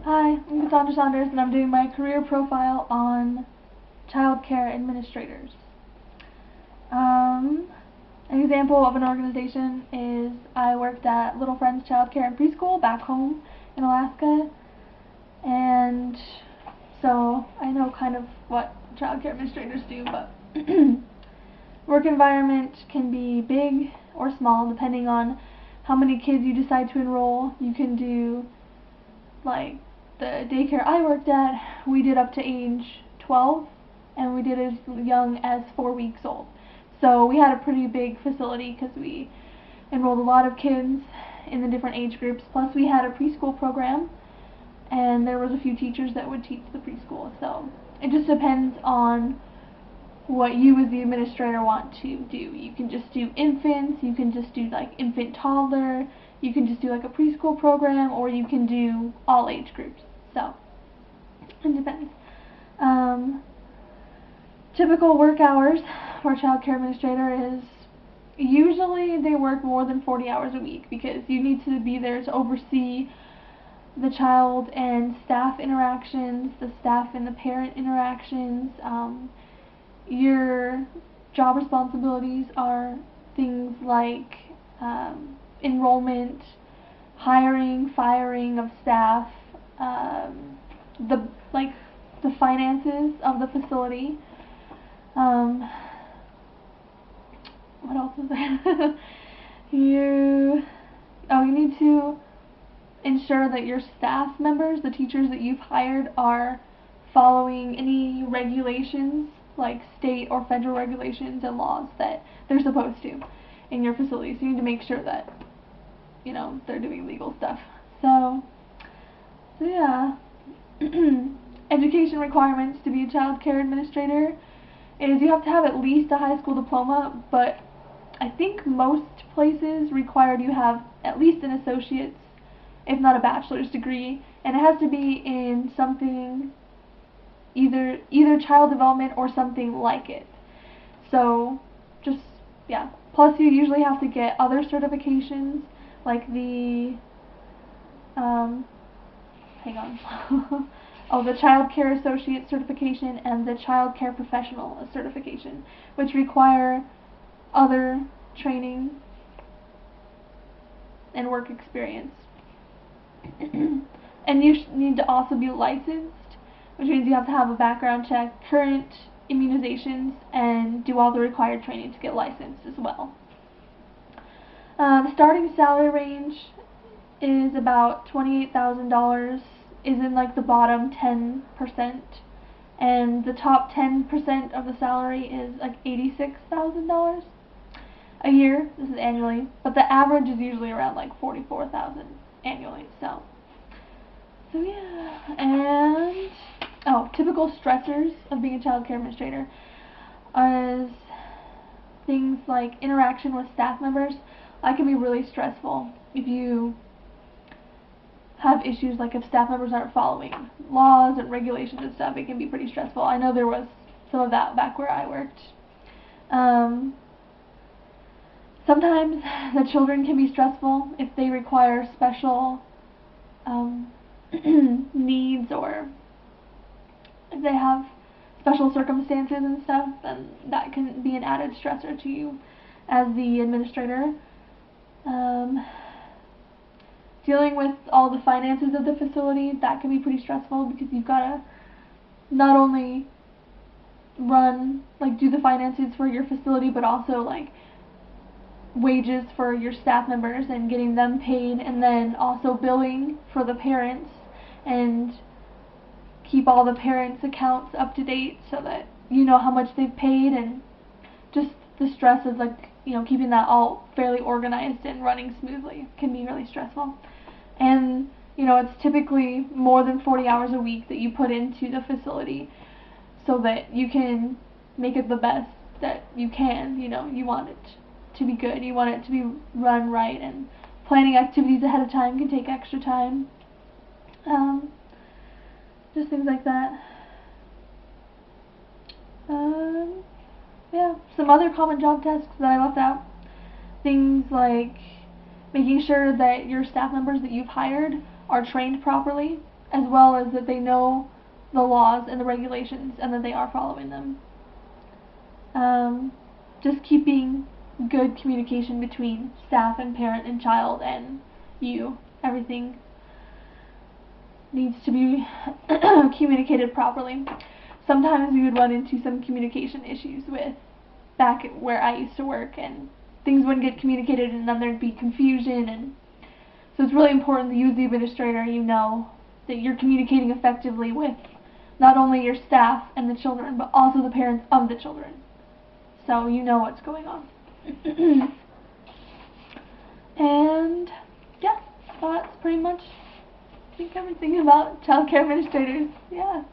Hi, I'm Cassandra Saunders, and I'm doing my career profile on childcare administrators. An example of an organization is I worked at Little Friends Childcare and Preschool back home in Alaska, and so I know kind of what childcare administrators do, but work environment can be big or small depending on how many kids you decide to enroll. You can do, like, the daycare I worked at, we did up to age 12, and we did as young as 4 weeks old. So we had a pretty big facility because we enrolled a lot of kids in the different age groups. Plus we had a preschool program, and there was a few teachers that would teach the preschool. So it just depends on what you as the administrator want to do. You can just do infants, you can just do like infant toddler, you can just do like a preschool program, or you can do all age groups. So it depends. Typical work hours for a child care administrator is usually they work more than 40 hours a week because you need to be there to oversee the child and staff interactions, the staff and the parent interactions. Your job responsibilities are things like enrollment, hiring, firing of staff, the finances of the facility. What else is there? you need to ensure that your staff members, the teachers that you've hired, are following any regulations, like state or federal regulations and laws that they're supposed to in your facility. So you need to make sure that, they're doing legal stuff. So yeah. Education requirements to be a child care administrator is you have to have at least a high school diploma, but I think most places require you have at least an associate's, if not a bachelor's degree, and it has to be in something, either child development or something like it. So just, yeah. Plus you usually have to get other certifications, like the the Child Care Associate certification and the Child Care Professional certification, which require other training and work experience. And you need to also be licensed, which means you have to have a background check, current immunizations, and do all the required training to get licensed as well. The starting salary range is about $28,000, is in like the bottom 10%, and the top 10% of the salary is like $86,000 a year. This is annually, but the average is usually around like $44,000 annually. So yeah. And typical stressors of being a child care administrator is things like interaction with staff members. That can be really stressful if you have issues, like if staff members aren't following laws and regulations and stuff. It can be pretty stressful. I know there was some of that back where I worked. Sometimes the children can be stressful if they require special needs, or if they have special circumstances and stuff, then that can be an added stressor to you as the administrator. Dealing with all the finances of the facility, that can be pretty stressful because you've got to not only do the finances for your facility, but also like wages for your staff members and getting them paid, and then also billing for the parents and keep all the parents' accounts up to date so that you know how much they've paid, and just the stress of keeping that all fairly organized and running smoothly can be really stressful. And it's typically more than 40 hours a week that you put into the facility so that you can make it the best that you can. You want it to be good, you want it to be run right, and planning activities ahead of time can take extra time. Just things like that. Yeah, some other common job tasks that I left out. Things like making sure that your staff members that you've hired are trained properly as well as that they know the laws and the regulations and that they are following them. Just keeping good communication between staff and parent and child and you. Everything needs to be communicated properly. Sometimes we would run into some communication issues with back where I used to work, and things wouldn't get communicated, and then there'd be confusion, and so it's really important that you as the administrator, you know that you're communicating effectively with not only your staff and the children, but also the parents of the children, so you know what's going on. And yeah, so that's pretty much, I think, everything about childcare administrators. Yeah.